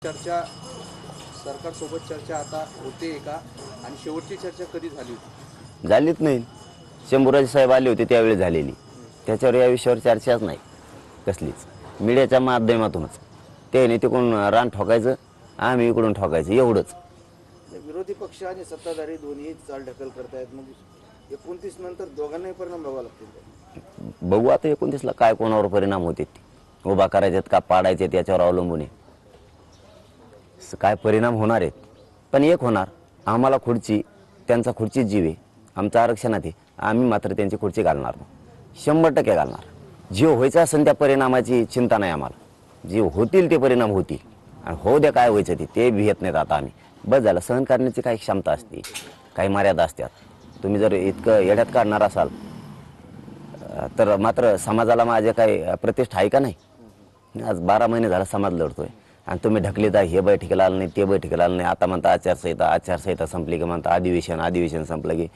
चर्चा सरकारसोबत चर्चा आता होते का आणि शेवटची चर्चा कधी झाली होती? झालीच नाही. शंभूराजे साहेब आले होते त्यावेळी झालेली. त्याच्यावर या विषयावर चर्चाच नाही कसलीच. मीडियाच्या माध्यमातूनच त्याने तिकडून रान ठोकायचं, आम्ही इकडून ठोकायचं, एवढंच. विरोधी पक्ष आणि सत्ताधारी दोन्ही चालढकल करतायत. मग 29 नंतर दोघांनाही परिणाम बघावा लागतील. बघू आता 29ला काय कोणावर परिणाम होते ते. उभा करायच्यात का पाडायचे याच्यावर अवलंबून आहे. काय परिणाम होणार आहेत. पण एक होणार, आम्हाला खुर्ची, त्यांचा खुर्चीच जीव आहे. आमचं आरक्षणात आहे. आम्ही मात्र त्यांची खुर्ची घालणार नाही. 100% घालणार. जे व्हायचं असेल त्या परिणामाची चिंता नाही आम्हाला. जे होतील ते परिणाम होतील. आणि होऊ द्या काय व्हायचं ते भियत नाहीत आता आम्ही. बस झालं. सहन करण्याची काही क्षमता असते, काही मर्यादा असतात. तुम्ही जर इतकं येड्यात काढणार असाल तर मात्र समाजाला माझे काही प्रतिष्ठा आहे का नाही. आज 12 महिने झाला समाज लढतोय आणि तुम्ही ढकलीत आहे. हे बैठकीला आलं नाही, ते बैठकीला आलं नाही. आता म्हणता आचारसंहिता संपली की म्हणता अधिवेशन संपलं की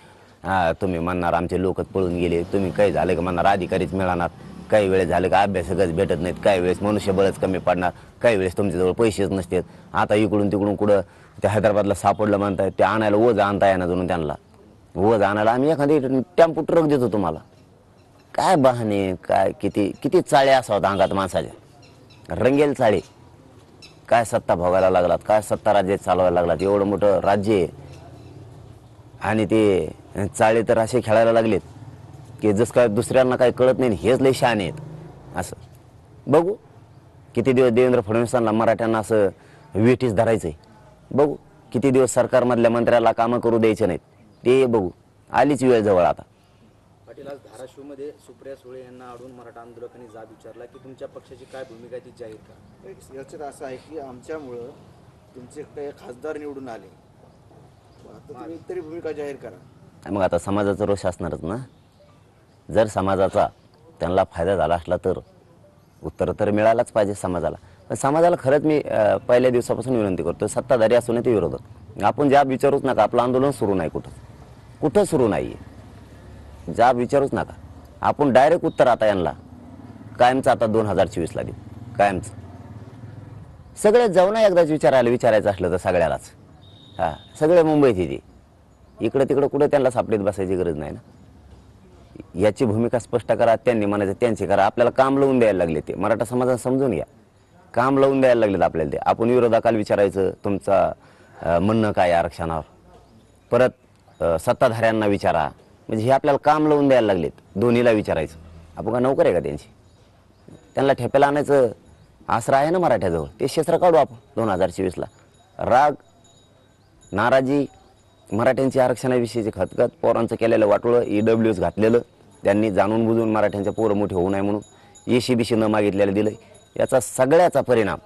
तुम्ही म्हणणार आमचे लोकच पळून गेले. तुम्ही काही झालं की म्हणणार अधिकारीच मिळणार. काही वेळेस झालं की अभ्यासकच भेटत नाहीत. काही वेळेस मनुष्यबळच कमी पडणार. काही वेळेस तुमच्याजवळ पैसेच नसतात. आता इकडून तिकडून कुठं त्या हैदराबादला सापडलं म्हणताय, ते आणायला ओझ आणता येणार जणून त्यांना. ओझ आणायला आम्ही एखादी टेम्पो ट्रक देतो तुम्हाला. काय बहाणे, काय किती किती चाळे असावं अंगात माणसाच्या, रंगेल चाळे. काय सत्ता भोगायला लागलात, काय सत्ता राज्यात चालवायला लागलात. एवढं मोठं राज्य आहे आणि ते चाळे तर असे खेळायला लागलेत की जसं काय दुसऱ्यांना काही कळत नाही, हेच लय शहाणे आहेत. असं बघू किती दिवस देवेंद्र फडणवीसांना मराठ्यांना असं वेठीस धरायचं आहे. बघू किती दिवस सरकारमधल्या मंत्र्याला कामं करू द्यायचे नाहीत. ते बघू. आलीच वेळ जवळ आता. पाटील, आज धाराशिवमध्ये सुप्रिया सुळे यांना अडून मराठा आंदोलकांनी जाब विचारला की तुमच्या पक्षाची काय भूमिका ती जाहीर का. याच्यात असं आहे की आमच्यामुळं तुमचे काही खासदार निवडून आले, आता तुम्ही तरी भूमिका जाहीर करा. मग आता समाजाचा रोष असणारच ना. जर समाजाचा त्यांना फायदा झाला असला तर उत्तर तर मिळालाच पाहिजे समाजाला. पण समाजाला खरंच मी पहिल्या दिवसापासून विनंती करतो, सत्ताधारी असून ते विरोधक, आपण जाब विचारूच नका. आपलं आंदोलन सुरू नाही, कुठं सुरू नाही आहे. जाब विचारूच नका. आपण डायरेक्ट उत्तर आता यांना कायमचं आता 2024ला देऊ. कायमचं सगळे जाऊ ना एकदाच विचारायचं असलं तर सगळ्यालाच. सगळे मुंबईत येते. इकडं तिकडं कुठं त्यांना सापडीत बसायची गरज नाही ना. याची भूमिका स्पष्ट करा. त्यांनी म्हणायचं त्यांची करा. आपल्याला काम लावून द्यायला लागले ते. मराठा समाजाला समजून घ्या. काम लावून द्यायला लागलेत आपल्याला ते. आपण विरोधकाला विचारायचं तुमचा म्हणणं काय आरक्षणावर. परत सत्ताधाऱ्यांना विचारा. म्हणजे हे आपल्याला काम लावून द्यायला लागलेत. दोन्हीला विचारायचं. आपण का नोकर आहे का त्यांची. त्यांना ठेप्याला आणायचं आसरा आहे ना मराठ्याजवळ. ते शस्त्र काढू आपण 2024ला. राग, नाराजी, मराठ्यांची आरक्षणाविषयीची खतखत, पोरांचं केलेलं वाटोळं, EWS घातलेलं त्यांनी जाणून बुजून मराठ्यांच्या पोरं मोठे होऊ नये म्हणून ECBC न मागितलेलं दिलं. याचा सगळ्याचा परिणाम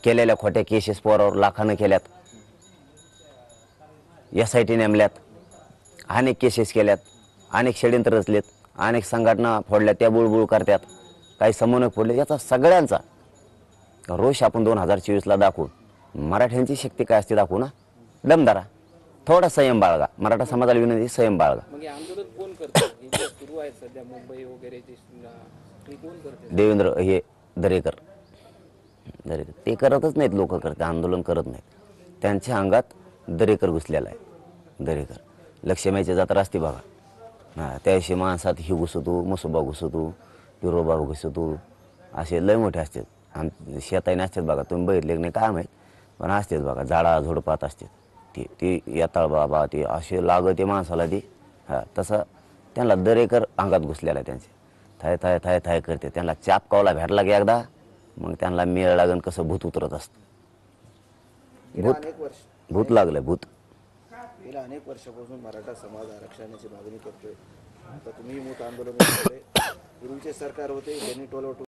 केलेल्या खोट्या केसेस पोरावर लाखानं केल्यात. SIT नेमल्यात, अनेक केसेस केल्यात, अनेक षडयंत्र रचलेत, अनेक संघटना फोडल्या, त्या बुळबुळ करतात, काही समन्वयक फोडले. याचा सगळ्यांचा रोष आपण 2024ला दाखवून मराठ्यांची शक्ती काय असते दाखवू ना. दमदारा, थोडा संयम बाळगा. मराठा समाजाला विनंती, संयम बाळगा. मग हे आंदोलन कोण करतं सुरू आहे सध्या मुंबई वगैरे कोण करते. देवेंद्र हे दरेकर ते करतच नाहीत. लोक करते, आंदोलन करत नाहीत. त्यांच्या अंगात दरेकर घुसलेला आहे. दरेकर लक्ष्मीची जत्रा असते बघा, त्याविषयी माणसात ही घुसतो, मसोबा घुसतो, विरोबा घुसतो, असे लय मोठे असतात. शेताने असतात बघा. तुम्ही बघितले की नाही काय माहीत, पण असतात बघा. झाडा झोडपात असतात ते येताळ बाबा, ते असे लागते माणसाला ते. तसं त्यांना दरेकर अंगात घुसलेला आहे. त्यांचे थाय थाय थाय थाय करते. त्यांना चापकावला भेटला की एकदा मग त्यांना मेळ लागून कसं भूत उतरत असतं. भूत लागलं भूत. गेल्या अनेक वर्षापासून मराठा समाज आरक्षणाची मागणी करतोय. आता तुम्ही मोठं आंदोलन पूर्वीचे सरकार होते, त्यांनी टोलवटून